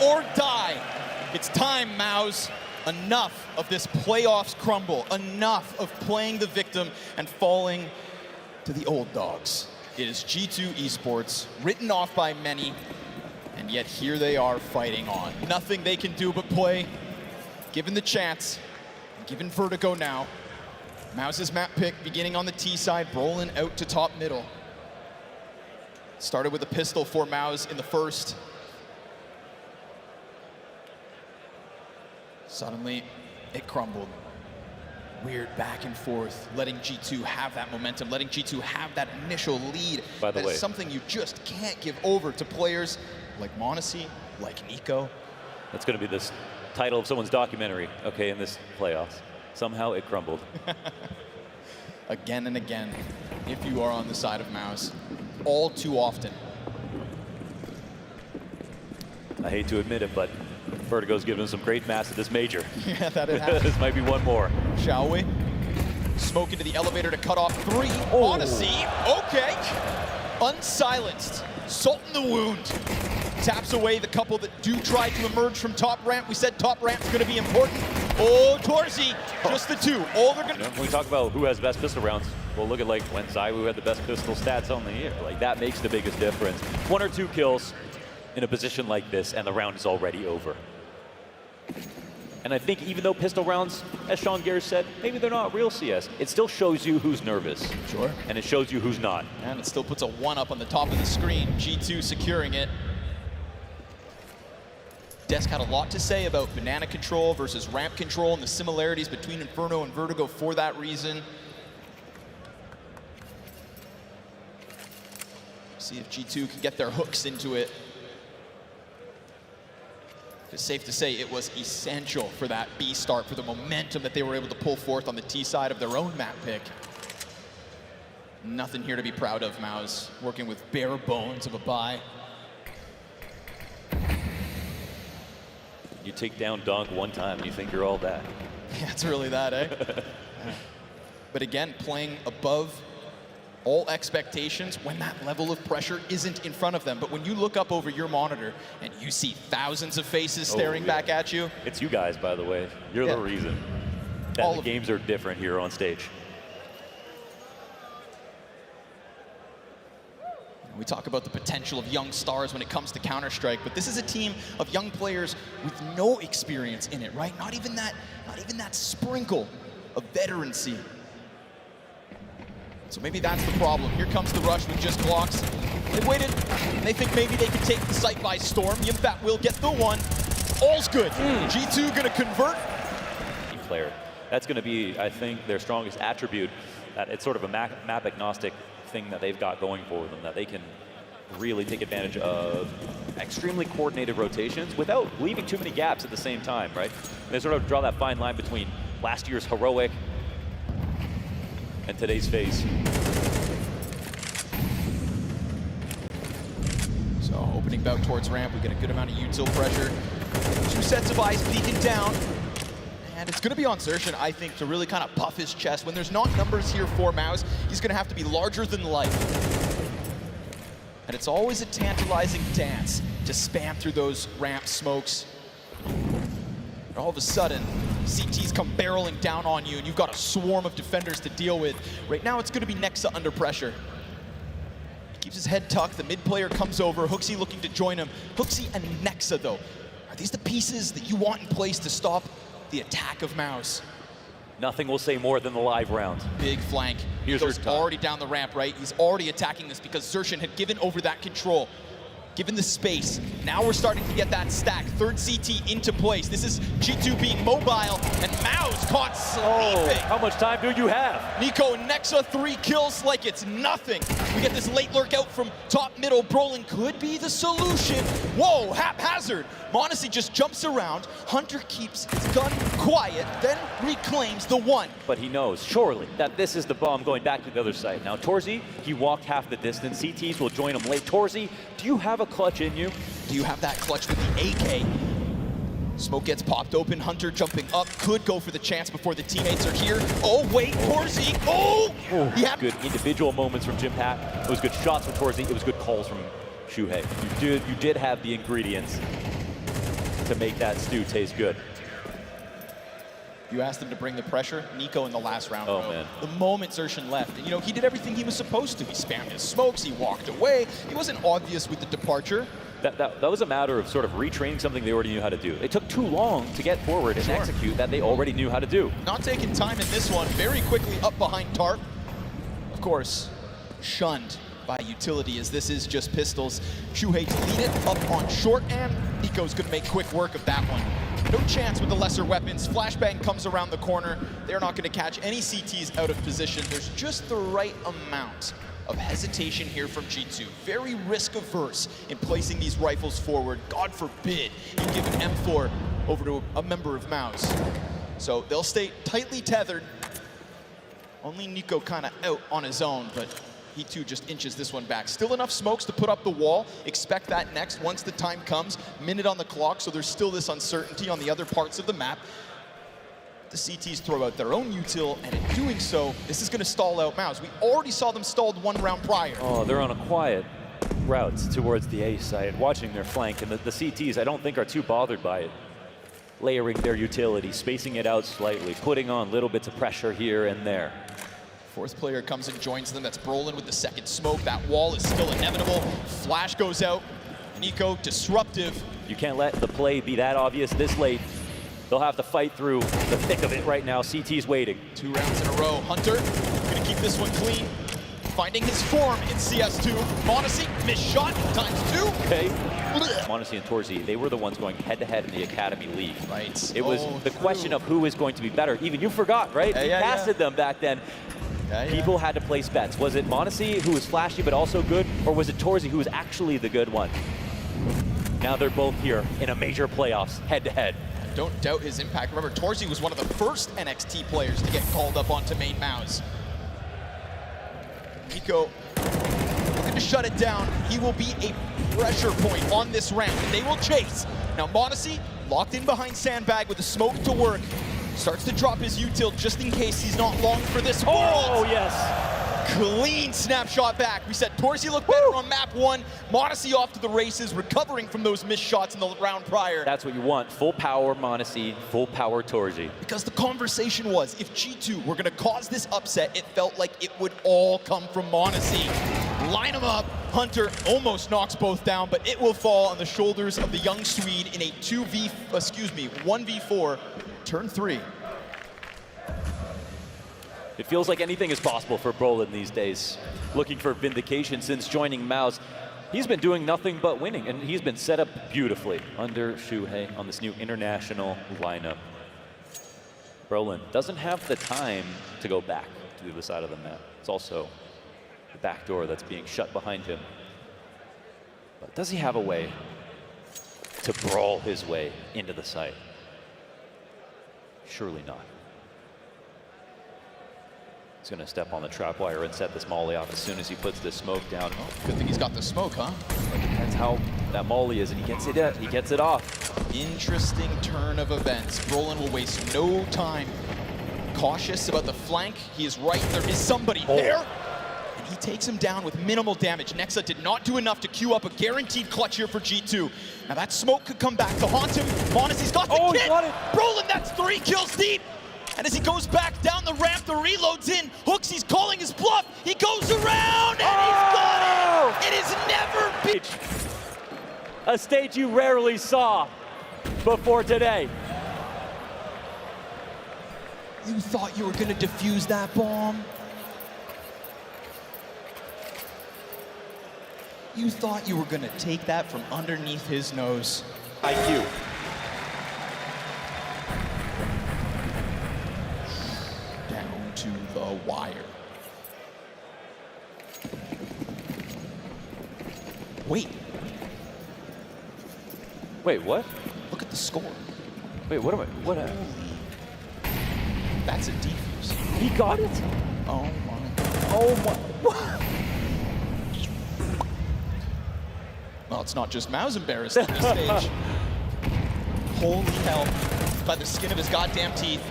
or die. It's time, Mouz. Enough of this playoffs crumble. Enough of playing the victim and falling to the old dogs. It is G2 Esports, written off by many, and yet here they are fighting on. Nothing they can do but play, given the chance, given Vertigo now. Mouz's map pick beginning on the T side, Brolin out to top middle. Started with a pistol for Mouz in the first. Suddenly, it crumbled. Weird back and forth, letting G2 have that momentum, letting G2 have that initial lead. By the way, that is something you just can't give over to players like Monacy, like Nico. That's going to be this title of someone's documentary, okay, in this playoffs. Somehow it crumbled. Again and again, if you are on the side of Mouz, all too often. I hate to admit it, but Vertigo's given us some great mass at this major. Yeah, that it happened. This might be one more. Shall we? Smoke into the elevator to cut off 3. Oh. Monacy, okay. Unsilenced, salt in the wound. Taps away the couple that do try to emerge from top ramp. We said top ramp's gonna be important. Oh, Torzy, just the 2. All they're gonna... When we talk about who has the best pistol rounds, well, look at like when Zywoo had the best pistol stats on the year. Like that makes the biggest difference. 1 or 2 kills in a position like this, and the round is already over. And I think even though pistol rounds, as Sean Gare said, maybe they're not real CS, it still shows you who's nervous. Sure. And it shows you who's not. And it still puts a 1 up on the top of the screen. G2 securing it. Desk had a lot to say about banana control versus ramp control and the similarities between Inferno and Vertigo for that reason. See if G2 can get their hooks into it. It's safe to say it was essential for that B start, for the momentum that they were able to pull forth on the T side of their own map pick. Nothing here to be proud of, Mouz, working with bare bones of a buy. You take down Donk one time and you think you're all that. Yeah, it's really that, eh? Yeah. But again, playing above all expectations when that level of pressure isn't in front of them. But when you look up over your monitor and you see thousands of faces staring back at you. It's you guys, by the way. You're the reason that all the games are different here on stage. We talk about the potential of young stars when it comes to Counter-Strike, but this is a team of young players with no experience in it, right? Not even that sprinkle of veterancy. So maybe that's the problem. Here comes the rush with just Glocks. They waited, and they think maybe they can take the site by storm. Yimfat will get the 1. All's good. G2 gonna convert. Player. That's gonna be, I think, their strongest attribute. That it's sort of a map agnostic thing that they've got going for them, that they can really take advantage of extremely coordinated rotations without leaving too many gaps at the same time, right? They sort of draw that fine line between last year's heroic and today's phase. So opening bout towards ramp, we get a good amount of util pressure. 2 sets of eyes peeking down. And it's going to be on Xerxin, I think, to really kind of puff his chest. When there's not numbers here for Mouz, he's going to have to be larger than life. And it's always a tantalizing dance to spam through those ramp smokes. And all of a sudden, CTs come barreling down on you, and you've got a swarm of defenders to deal with. Right now, it's going to be Nexa under pressure. He keeps his head tucked. The mid player comes over. Hooksy looking to join him. Hooksy and Nexa, though, are these the pieces that you want in place to stop the attack of Mouz? Nothing will say more than the live round. Big flank. Here's He's already down the ramp, right? He's already attacking this because Xerxin had given over that control, given the space. Now we're starting to get that stack. 3rd CT into place. This is G2 being mobile, and Mouz caught sleeping. How much time do you have? Nico and Nexa, 3 kills like it's nothing. We get this late lurk out from top middle. Brolin could be the solution. Whoa, haphazard. Monacy just jumps around. Hunter keeps his gun quiet, then reclaims the 1. But he knows, surely, that this is the bomb going back to the other side. Now, Torzy, he walked half the distance. CTs will join him late. Torzy, do you have a clutch in you? Do you have that clutch with the AK? Smoke gets popped open. Hunter jumping up. Could go for the chance before the teammates are here. Oh, wait, Torzy. Oh! Good individual moments from Jim Pat. It was good shots from Torzy. It was good calls from Shuhei. You did have the ingredients. to make that stew taste good. You asked him to bring the pressure. Nico in the last round. Oh, man. The moment Zershin left, and, you know, he did everything he was supposed to. He spammed his smokes, he walked away. He wasn't obvious with the departure. That was a matter of sort of retraining something they already knew how to do. It took too long to get forward and execute that they already knew how to do. Not taking time in this one, very quickly up behind Tarp. Of course, shunned by utility as this is just pistols. Shuhei to lead it up on short, and Nico's gonna make quick work of that one. No chance with the lesser weapons. Flashbang comes around the corner. They're not gonna catch any CTs out of position. There's just the right amount of hesitation here from G2. Very risk averse in placing these rifles forward. God forbid you give an M4 over to a member of Mouz. So they'll stay tightly tethered. Only Nico kind of out on his own, but he too just inches this one back. Still enough smokes to put up the wall. Expect that next once the time comes. Minute on the clock, so there's still this uncertainty on the other parts of the map. The CTs throw out their own util, and in doing so, this is going to stall out Mouz. We already saw them stalled one round prior. Oh, they're on a quiet route towards the A side, watching their flank, and the CTs I don't think are too bothered by it. Layering their utility, spacing it out slightly, putting on little bits of pressure here and there. Fourth player comes and joins them. That's Brolin with the second smoke. That wall is still inevitable. Flash goes out. Nico, disruptive. You can't let the play be that obvious this late. They'll have to fight through the thick of it right now. CT's waiting. 2 rounds in a row. Hunter gonna keep this one clean. Finding his form in CS2. Monacy, missed shot, ×2. Okay. Monacy and Torzi, they were the ones going head-to-head in the Academy League. Right. It was the question of who is going to be better. Even you forgot, right? We casted them back then. People had to place bets. Was it Monacy, who was flashy but also good, or was it Torzi, who was actually the good one? Now they're both here in a major playoffs, head-to-head. Don't doubt his impact. Remember, Torzi was one of the first NXT players to get called up onto main Mouz. Nico looking to shut it down. He will be a pressure point on this round, and they will chase. Now Monacy locked in behind Sandbag with the smoke to work. Starts to drop his util just in case he's not long for this hold. Oh, yes. Clean snapshot back. We said Torzi looked better on map 1. Monacy off to the races, recovering from those missed shots in the round prior. That's what you want. Full power Monacy, full power Torzi. Because the conversation was, if G2 were gonna cause this upset, it felt like it would all come from Monacy. Line him up. Hunter almost knocks both down, but it will fall on the shoulders of the young Swede in a 1v4, turn 3. It feels like anything is possible for Brolin these days. Looking for vindication since joining Mouz. He's been doing nothing but winning, and he's been set up beautifully under Shuhei on this new international lineup. Brolin doesn't have the time to go back to the other side of the map. It's also the back door that's being shut behind him. But does he have a way to brawl his way into the site? Surely not. He's going to step on the trap wire and set this molly off as soon as he puts this smoke down. Oh, good thing he's got the smoke, huh? That's how that molly is, and he gets it off. Interesting turn of events. Brolin will waste no time. Cautious about the flank. He is right. There is somebody there. And he takes him down with minimal damage. Nexa did not do enough to queue up a guaranteed clutch here for G2. Now that smoke could come back to haunt him. Monacy's got the kit. He got it. Brolin, that's 3 kills deep. And as he goes back down the ramp, the reload's in. Hooks, he's calling his bluff. He goes around, and he's got it. It has never been. A stage you rarely saw before today. You thought you were going to defuse that bomb? You thought you were going to take that from underneath his nose. IQ. Down to the wire. Wait. Wait, what? Look at the score. Wait, what am I? What? That's a defuse. He got it? Oh my. Oh my. Well, it's not just Mouz embarrassed on this stage. Holy hell. By the skin of his goddamn teeth.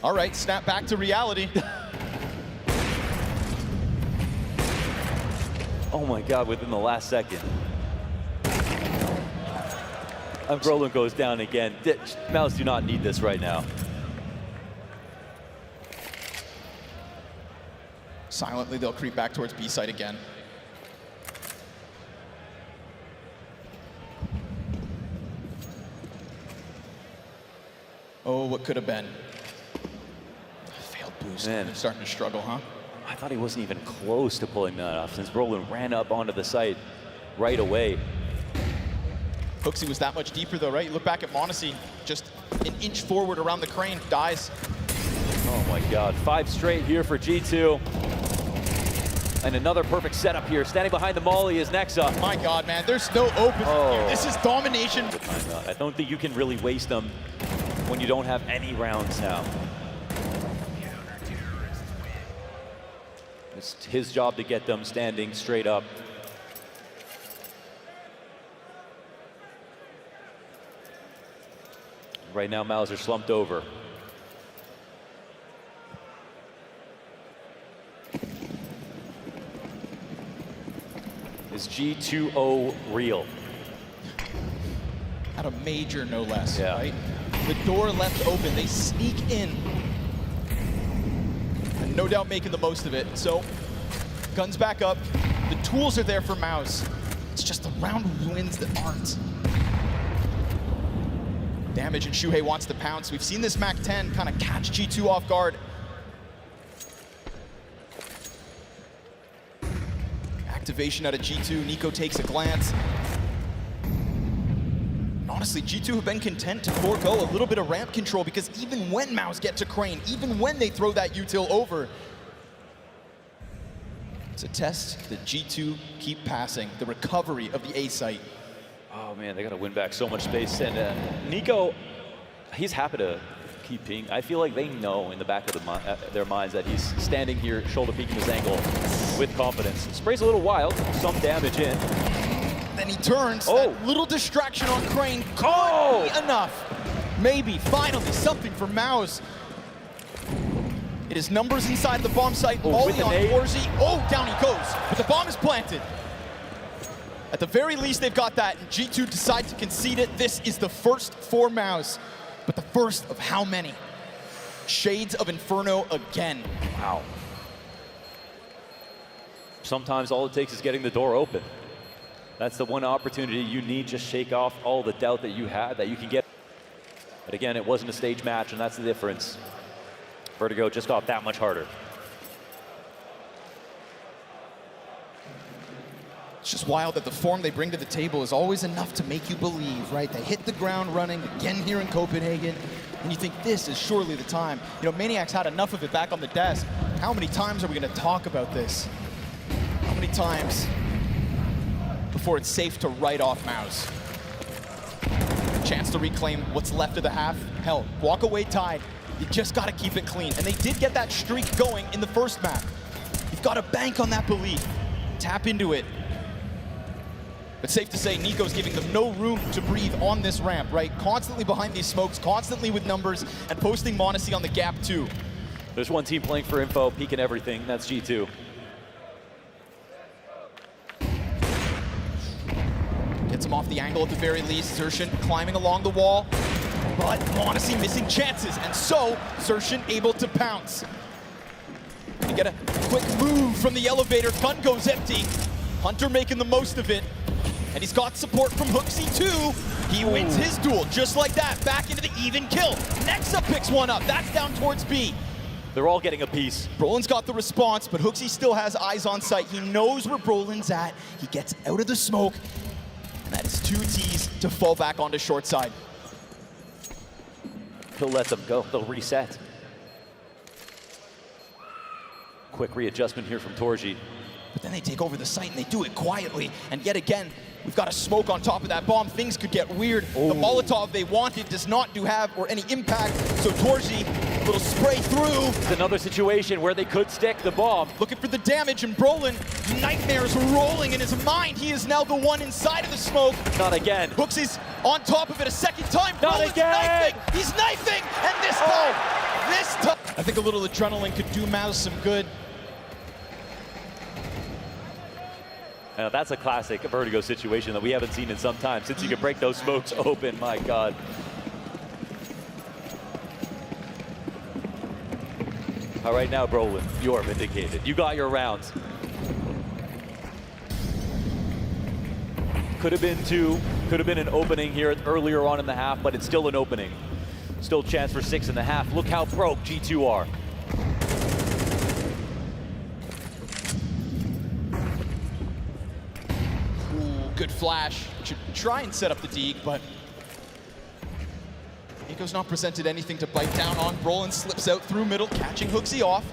All right, snap back to reality. Oh my God, within the last second. And Brolin goes down again. Mouz do not need this right now. Silently, they'll creep back towards B site again. Oh, what could have been. Failed boost. Man. They're starting to struggle, huh? I thought he wasn't even close to pulling that off since Brolin ran up onto the site right away. Hooksy was that much deeper though, right? You look back at Monacy, just an inch forward around the crane, dies. Oh my God, 5 straight here for G2. And another perfect setup here. Standing behind the molly is Nexa. My God, man, there's no open here. This is domination. I don't think you can really waste them when you don't have any rounds now. It's his job to get them standing straight up. Right now, Mouz are slumped over. Is G2O real? At a major, no less, Yeah. right? The door left open, they sneak in. And no doubt making the most of it. So, guns back up. The tools are there for Mouz. It's just the round wins that aren't. Damage, and Shuhei wants to pounce. We've seen this MAC-10 kind of catch G2 off guard. Activation out of G2, Nico takes a glance. And honestly, G2 have been content to forego a little bit of ramp control because even when Mouz get to crane, even when they throw that util over, it's a test that G2 keep passing, the recovery of the A site. Oh man, they got to win back so much space. And Nico, he's happy to keep peeing. I feel like they know in the back of their minds that he's standing here, shoulder peeking his angle with confidence. Sprays a little wild, some damage in. Then he turns, that little distraction on crane could be enough. Maybe, finally, something for Mouz. It is numbers inside the bomb site, Molly on Orzi. Oh, down he goes, but the bomb is planted. At the very least, they've got that, and G2 decide to concede it. This is the first for Mouz, but the first of how many? Shades of Inferno again. Wow. Sometimes all it takes is getting the door open. That's the one opportunity you need. Just shake off all the doubt that you had that you can get. But again, it wasn't a stage match, and that's the difference. Vertigo just got that much harder. It's just wild that the form they bring to the table is always enough to make you believe, right? They hit the ground running again here in Copenhagen, and you think this is surely the time. You know, Maniacs had enough of it back on the desk. How many times are we going to talk about this? How many times before it's safe to write off Mouz? Chance to reclaim what's left of the half. Hell, walk away tied. You just got to keep it clean. And they did get that streak going in the first map. You've got to bank on that belief. Tap into it. But safe to say, Nico's giving them no room to breathe on this ramp, right? Constantly behind these smokes, constantly with numbers, and posting Monacy on the gap too. There's one team playing for info, peeking everything. That's G2. Gets him off the angle at the very least. Zershin climbing along the wall, but Monacy missing chances, and so Zershin able to pounce. You get a quick move from the elevator, gun goes empty. Hunter making the most of it. And he's got support from Hooksy too. He wins his duel just like that, back into the even kill. Nexa picks one up, that's down towards B. They're all getting a piece. Brolin's got the response, but Hooksy still has eyes on sight. He knows where Brolin's at. He gets out of the smoke, and that is 2 Ts to fall back onto short side. He'll let them go, they'll reset. Quick readjustment here from Torji. But then they take over the site and they do it quietly. And yet again, we've got a smoke on top of that bomb. Things could get weird. The Molotov they wanted does not have any impact. So Torji, a little spray through. It's another situation where they could stick the bomb. Looking for the damage, and Brolin, nightmares rolling in his mind. He is now the one inside of the smoke. Not again. Hooksy's on top of it a second time. Not Brolin's again. knifing. He's knifing, and this time, I think a little adrenaline could do Mouz some good. Now that's a classic Vertigo situation that we haven't seen in some time. Since you can break those smokes open, my God. All right, now, Brolin, you're vindicated. You got your rounds. Could have been 2, could have been an opening here earlier on in the half, but it's still an opening. Still a chance for 6.5. Look how broke G2 are. Ooh, good flash. Should try and set up the deke, but Nico's not presented anything to bite down on. Brolin slips out through middle, catching Hooksy off.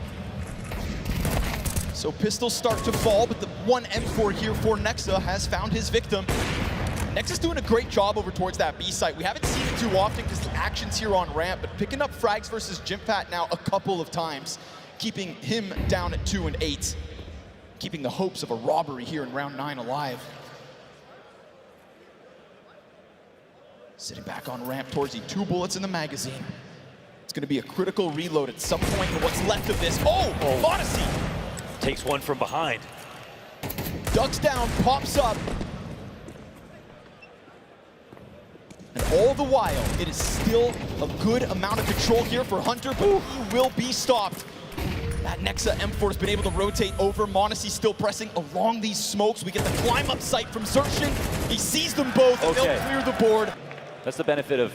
So pistols start to fall, but the one M4 here for Nexa has found his victim. Nexa's doing a great job over towards that B site. We haven't seen it too often because the action's here on ramp, but picking up frags versus Jimpat now a couple of times, keeping him down at 2 and 8, keeping the hopes of a robbery here in round 9 alive. Sitting back on ramp, Torzy, 2 bullets in the magazine. It's going to be a critical reload at some point in what's left of this. Oh, Odyssey! Takes one from behind. Ducks down, pops up. And all the while, it is still a good amount of control here for Hunter, but he will be stopped. That Nexa M4 has been able to rotate over. Monacy still pressing along these smokes. We get the climb up sight from Zershin. He sees them both, and they'll clear the board. That's the benefit of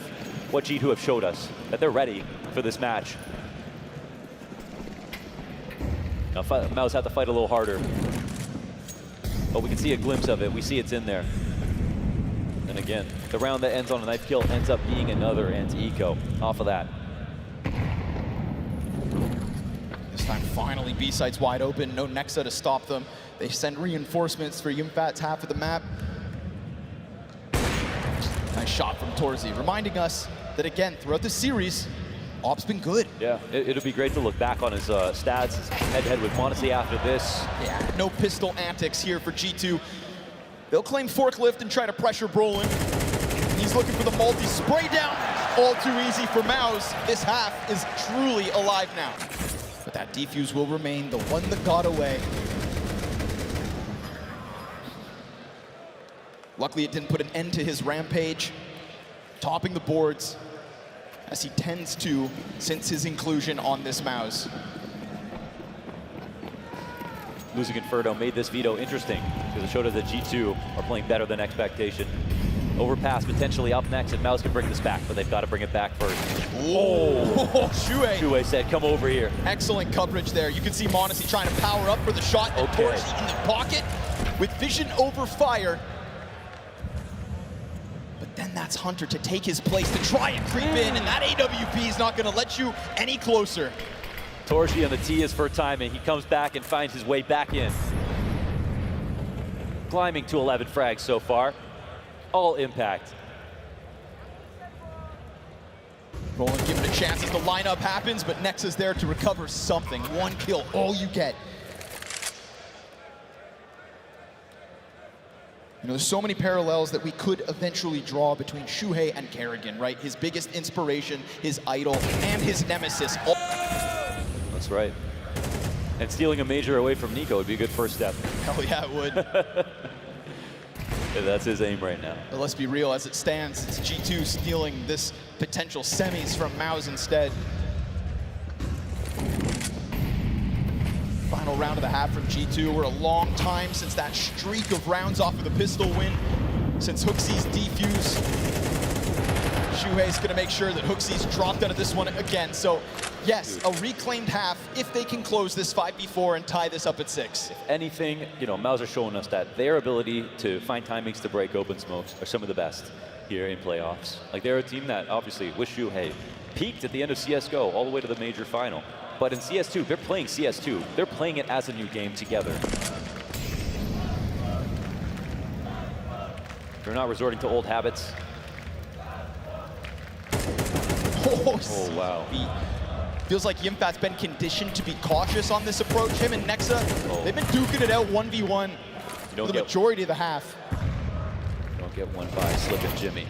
what G2 have showed us, that they're ready for this match. Now, Mouz have to fight a little harder. But we can see a glimpse of it. We see it's in there. And again, the round that ends on a knife kill ends up being another anti-eco off of that. This time, finally, B site's wide open. No Nexa to stop them. They send reinforcements for Yimfat's half of the map. Nice shot from Torzy, reminding us that, again, throughout the series, Op's been good. Yeah, it'll be great to look back on his stats, his head-to-head with Monacy after this. Yeah, no pistol antics here for G2. They'll claim forklift and try to pressure Brolin. He's looking for the multi-spray down. All too easy for Mouz. This half is truly alive now. But that defuse will remain the one that got away. Luckily, it didn't put an end to his rampage, topping the boards, as he tends to since his inclusion on this Mouz. Losing Inferno made this veto interesting because it showed us that G2 are playing better than expectation. Overpass potentially up next, and Mouz can bring this back, but they've got to bring it back first. Oh, Shuei said, come over here. Excellent coverage there. You can see Monacy trying to power up for the shot. Okay. Torzy in the pocket with vision over fire. But then that's Hunter to take his place, to try and creep in, and that AWP is not going to let you any closer. Torzy on the T is for timing. He comes back and finds his way back in. Climbing to 11 frags so far. All impact. Brolin given a chance as the lineup happens, but Nexa's there to recover something. One kill, all you get. You know, there's so many parallels that we could eventually draw between Shuhei and Kerrigan, right? His biggest inspiration, his idol, and his nemesis. That's right. And stealing a major away from Nico would be a good first step. Hell yeah, it would. Yeah, that's his aim right now. But let's be real, as it stands, it's G2 stealing this potential semis from Mouz instead. Final round of the half from G2. We're a long time since that streak of rounds off of the pistol win, since Hooksy's defuse. Shuhei's gonna make sure that Hooksy's dropped out of this one again. So yes, a reclaimed half if they can close this 5v4 and tie this up at 6. If anything, you know, Mouz are showing us that their ability to find timings to break open smokes are some of the best here in playoffs. Like, they're a team that obviously with Shuhei peaked at the end of CSGO all the way to the major final. But in CS2, they're playing CS2. They're playing it as a new game together. They're not resorting to old habits. Oh, wow. Feels like Yimfat's been conditioned to be cautious on this approach. Him and Nexa, they've been duking it out 1v1 for the majority of the half. Don't get one by slipping Jimmy.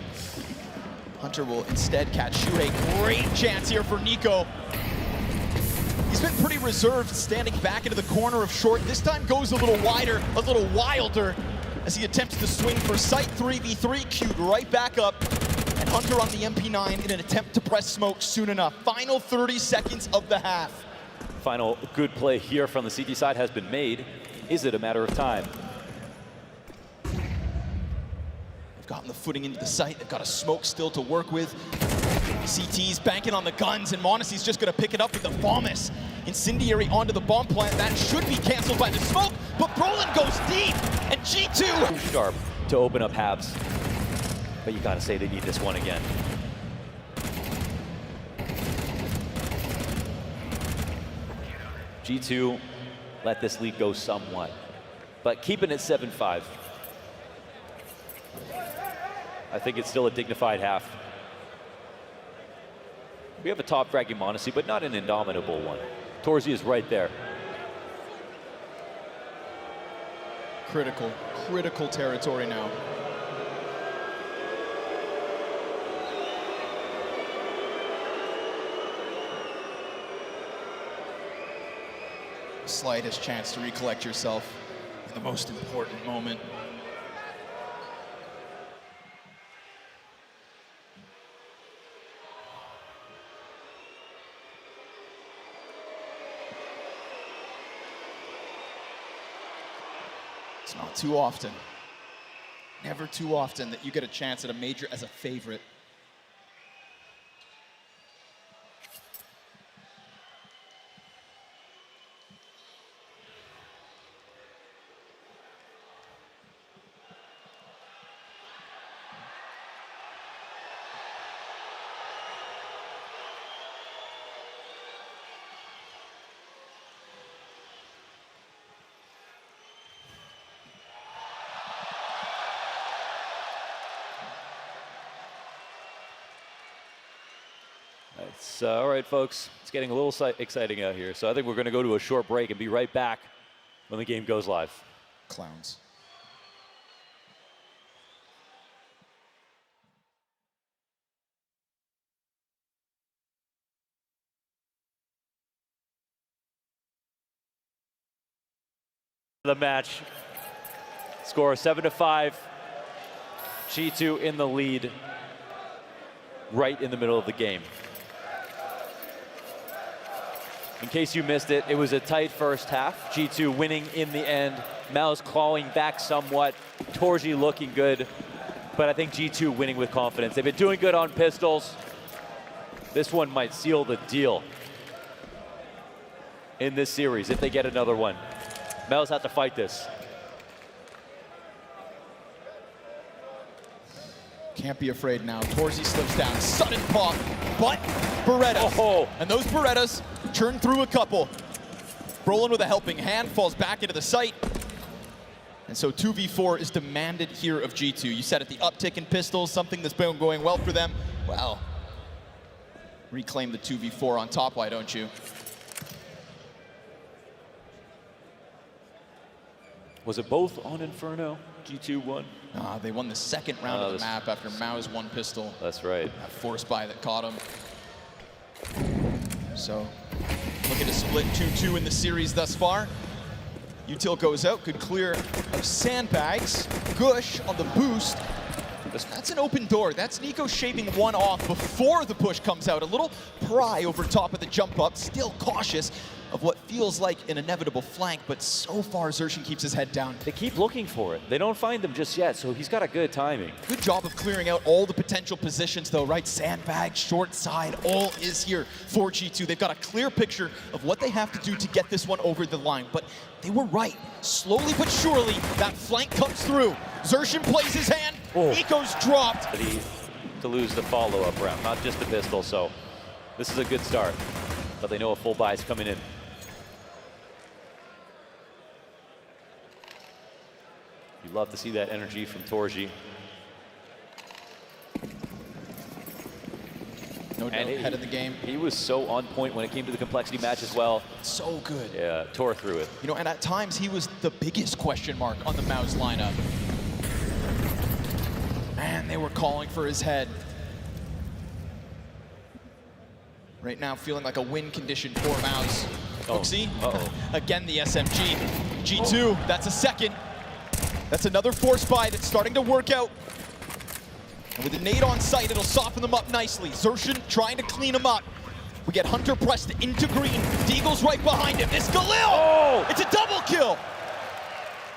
Hunter will instead catch Shuhei. Great chance here for Nico. He's been pretty reserved, standing back into the corner of short. This time goes a little wider, a little wilder, as he attempts to swing for sight 3v3, queued right back up. And Hunter on the MP9 in an attempt to press smoke soon enough. Final 30 seconds of the half. Final good play here from the CT side has been made. Is it a matter of time? They've gotten the footing into the site. They've got a smoke still to work with. CT's banking on the guns, and Monacy's just going to pick it up with the Vomus. Incendiary onto the bomb plant. That should be canceled by the smoke, but Brolin goes deep, and G2... Sharp to open up halves, but you gotta say they need this one again. G2 let this lead go somewhat, but keeping it 7-5. I think it's still a dignified half. We have a top fragging Monacy, but not an indomitable one. Torzy is right there. Critical territory now. Slightest chance to recollect yourself in the most important moment. It's not too often, never too often, that you get a chance at a major as a favorite. It's all right, folks. It's getting a little exciting out here. So I think we're going to go to a short break and be right back when the game goes live. Clowns. The match. Score 7-5. G2 in the lead right in the middle of the game. In case you missed it, it was a tight first half. G2 winning in the end. Mouz clawing back somewhat. Torzy looking good. But I think G2 winning with confidence. They've been doing good on pistols. This one might seal the deal in this series if they get another one. Mouz have to fight this. Can't be afraid now. Torzy slips down. Sudden pop, but Berettas. Oh. And those Berettas churn through a couple. Brolin with a helping hand falls back into the site. And so 2v4 is demanded here of G2. You said at the uptick in pistols, something that's been going well for them. Well, reclaim the 2v4 on top, why don't you? Was it both on Inferno? G2 won? They won the second round of the map after Mouz won pistol. That's right. That force buy that caught him. So, looking to split 2-2 in the series thus far. Util goes out, good clear of sandbags. Gush on the boost. That's an open door. That's Nico shaving one off before the push comes out. A little pry over top of the jump up, still cautious of what feels like an inevitable flank, but so far Xerxin keeps his head down. They keep looking for it. They don't find them just yet, so he's got a good timing. Good job of clearing out all the potential positions though, right? Sandbag, short side, all is here for G2. They've got a clear picture of what they have to do to get this one over the line, but they were right. Slowly but surely, that flank comes through. Xerxin plays his hand, Nico's dropped. To lose the follow-up round, not just the pistol, so this is a good start. But they know a full buy is coming in. You love to see that energy from Torzy. No doubt, head of the game. He was so on point when it came to the complexity match as well. So good. Yeah, tore through it. You know, and at times he was the biggest question mark on the Mouz lineup. Man, they were calling for his head. Right now, feeling like a win condition for Mouz. Hooksy, Uh-oh. again the SMG. G2, that's a second. That's another force buy that's starting to work out. And with a nade on sight, it'll soften them up nicely. Xerxan trying to clean them up. We get Hunter pressed into green. Deagle's right behind him. It's Galil! Oh! It's a double kill!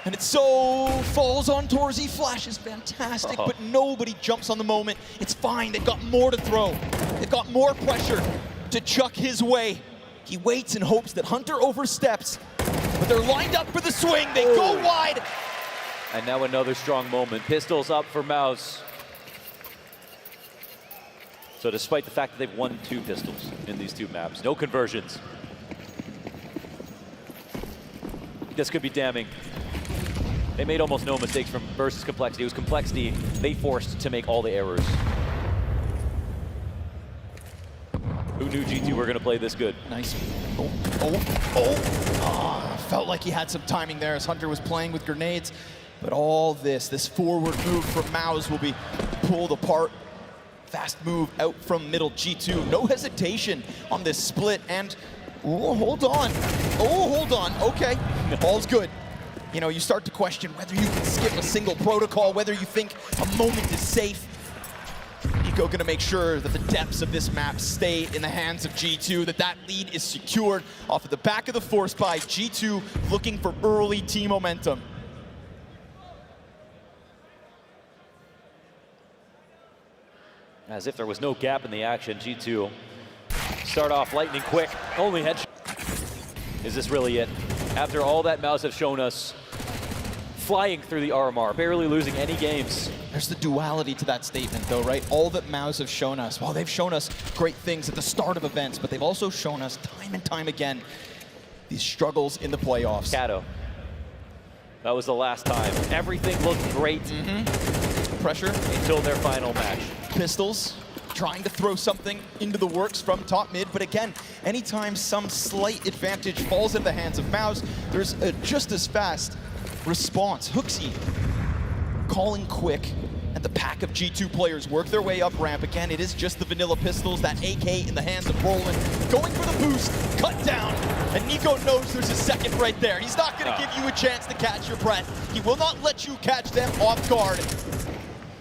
And it so falls on Torzy. Flash is fantastic, but nobody jumps on the moment. It's fine, they've got more to throw. They've got more pressure to chuck his way. He waits and hopes that Hunter oversteps, but they're lined up for the swing. They go wide. And now another strong moment. Pistols up for Mouz. So despite the fact that they've won 2 pistols in these 2 maps, no conversions. This could be damning. They made almost no mistakes from versus complexity. It was complexity they forced to make all the errors. Who knew G2 were going to play this good? Nice. Felt like he had some timing there as Hunter was playing with grenades. But all this forward move from Mouz will be pulled apart. Fast move out from middle G2. No hesitation on this split. And, hold on. Okay, all's good. You know, you start to question whether you can skip a single protocol, whether you think a moment is safe. Nico gonna make sure that the depths of this map stay in the hands of G2, that lead is secured off of the back of the force by G2 looking for early team momentum. As if there was no gap in the action, G2 start off lightning quick, only headshot. Is this really it? After all that Mouz have shown us, flying through the RMR, barely losing any games. There's the duality to that statement though, right? All that Mouz have shown us, well, they've shown us great things at the start of events, but they've also shown us time and time again these struggles in the playoffs. Cato. That was the last time. Everything looked great. Pressure. Until their final match. Pistols trying to throw something into the works from top mid, but again, anytime some slight advantage falls in the hands of Mouz, there's a just as fast response. Hooksy calling quick, and the pack of G2 players work their way up ramp. Again, it is just the vanilla pistols, that AK in the hands of Roland, going for the boost, cut down, and Nico knows there's a second right there. He's not gonna give you a chance to catch your breath. He will not let you catch them off guard.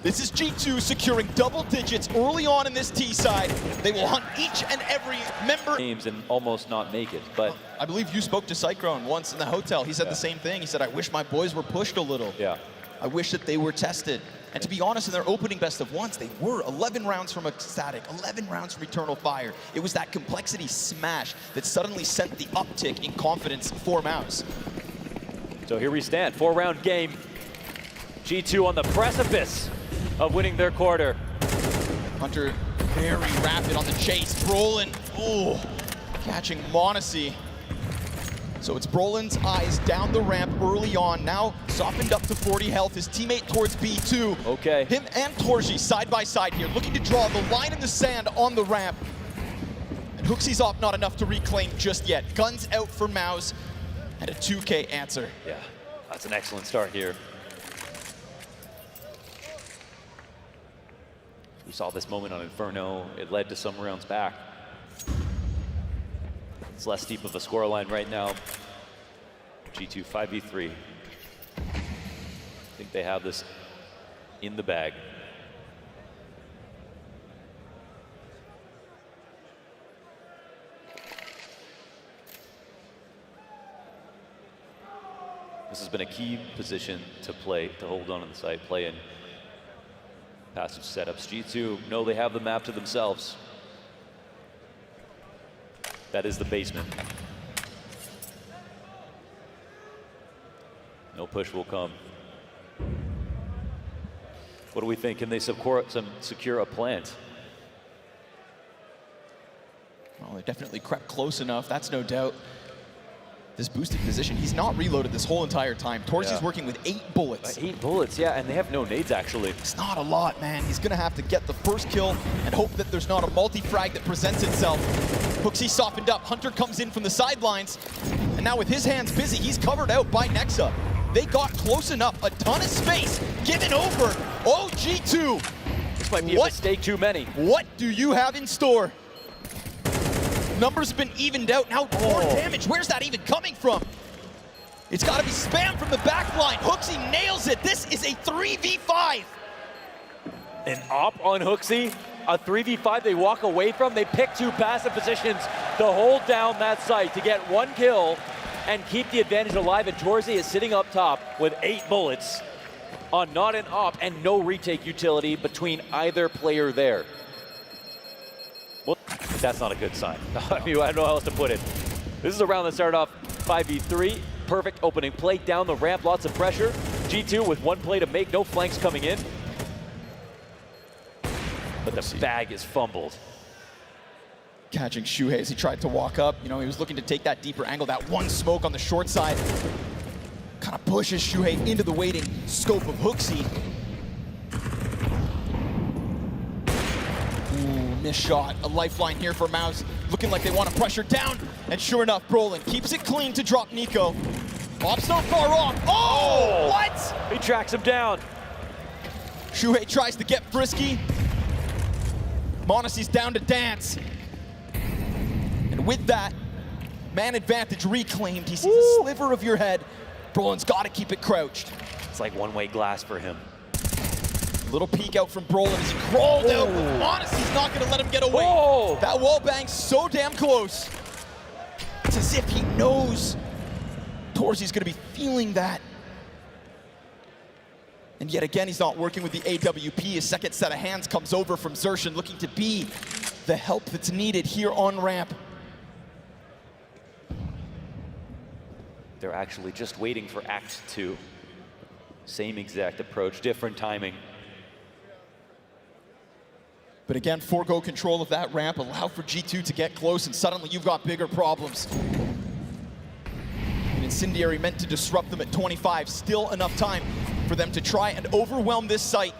This is G2 securing double digits early on in this T side. They will hunt each and every member. Games and almost not make it, but I believe you spoke to Cyclone once in the hotel. He said the same thing. He said, I wish my boys were pushed a little. yeah. I wish that they were tested. And to be honest, in their opening best of ones, they were 11 rounds from a static, 11 rounds from Eternal Fire. It was that complexity smash that suddenly sent the uptick in confidence for Mouz. So here we stand, 4-round game. G2 on the precipice of winning their quarter. Hunter very rapid on the chase. Brolin, catching Monacy. So it's Brolin's eyes down the ramp early on, now softened up to 40 health. His teammate towards B2. Okay. Him and Torzy side by side here, looking to draw the line in the sand on the ramp. And Hooksy's off, not enough to reclaim just yet. Guns out for Mouz, and a 2K answer. Yeah, that's an excellent start here. We saw this moment on Inferno. It led to some rounds back. It's less steep of a scoreline right now. G2 5v3. I think they have this in the bag. This has been a key position to play, to hold on to the site, play in passive setups. G2 know they have the map to themselves. That is the basement. No push will come. What do we think? Can they secure a plant? Well, they definitely crept close enough, that's no doubt. This boosted position, he's not reloaded this whole entire time. Torzy's working with 8 bullets. 8 bullets, yeah, and they have no nades actually. It's not a lot, man. He's gonna have to get the first kill and hope that there's not a multi-frag that presents itself. Hooksy softened up, Hunter comes in from the sidelines, and now with his hands busy, he's covered out by Nexa. They got close enough, a ton of space given over. Oh, G2. This might be a mistake too many. What do you have in store? Numbers have been evened out. Now more damage. Where's that even coming from? It's got to be spam from the back line. Hooksy nails it. This is a 3v5. An op on Hooksy, a 3v5 they walk away from. They pick two passive positions to hold down that site to get one kill and keep the advantage alive. And Torzy is sitting up top with 8 bullets on not an op and no retake utility between either player there. Well, that's not a good sign. I mean, I don't know how else to put it. This is a round that started off 5v3. Perfect opening play down the ramp, lots of pressure. G2 with one play to make, no flanks coming in. But the bag is fumbled. Catching Shuhei as he tried to walk up. You know, he was looking to take that deeper angle. That one smoke on the short side kind of pushes Shuhei into the waiting scope of Hooksy. Ooh, missed shot. A lifeline here for Mouz. Looking like they want to pressure down. And sure enough, Brolin keeps it clean to drop Nico. Op's not far off. Oh, what? He tracks him down. Shuhei tries to get frisky. Monacy's down to dance. And with that, man advantage reclaimed. He sees a sliver of your head. Brolin's got to keep it crouched. It's like one-way glass for him. Little peek out from Brolin as he crawled out. Monacy's not going to let him get away. That wall bang's so damn close. It's as if he knows Torzy's going to be feeling that. And yet again, he's not working with the AWP. A second set of hands comes over from Xerxin, looking to be the help that's needed here on ramp. They're actually just waiting for Act 2. Same exact approach, different timing. But again, forego control of that ramp, allow for G2 to get close, and suddenly you've got bigger problems. An incendiary meant to disrupt them at 25, still enough time for them to try and overwhelm this site.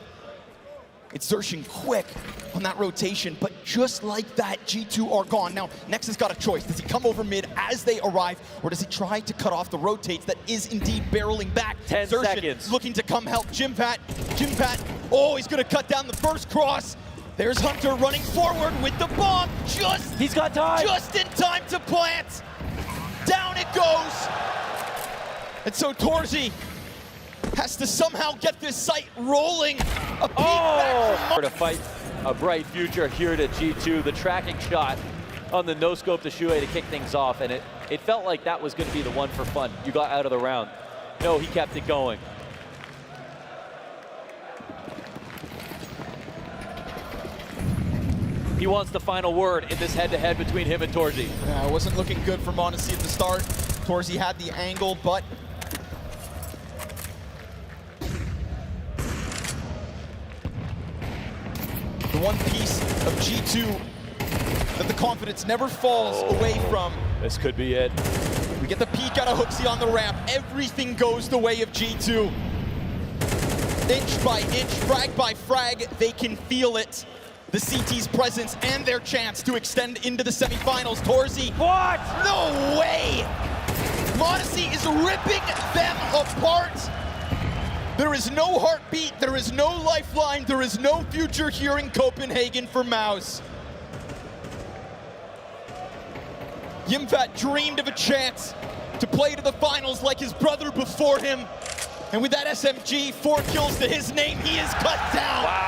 It's Xerxin quick on that rotation, but just like that, G2 are gone. Now, Nexus got a choice. Does he come over mid as they arrive, or does he try to cut off the rotates that is indeed barreling back? 10 Xerxin seconds. Looking to come help Jimpat. Jimpat, oh, he's gonna cut down the first cross. There's Hunter running forward with the bomb. He's got time. Just in time to plant. Down it goes. And so Torzy has to somehow get this site rolling. A peek back from to fight a bright future here to G2. The tracking shot on the no-scope to Shuhei to kick things off, and it felt like that was going to be the one for fun. You got out of the round. No, he kept it going. He wants the final word in this head-to-head between him and Torzy. Yeah, it wasn't looking good for Monacy at the start. Torzy had the angle, but the one piece of G2 that the confidence never falls away from. This could be it. We get the peek out of Hooksy on the ramp. Everything goes the way of G2. Inch by inch, frag by frag, they can feel it. The CT's presence and their chance to extend into the semifinals. Torzy. What? No way! Monacy is ripping them apart. There is no heartbeat, there is no lifeline, there is no future here in Copenhagen for Mouz. Yimfat dreamed of a chance to play to the finals like his brother before him. And with that SMG, 4 kills to his name, he is cut down. Wow.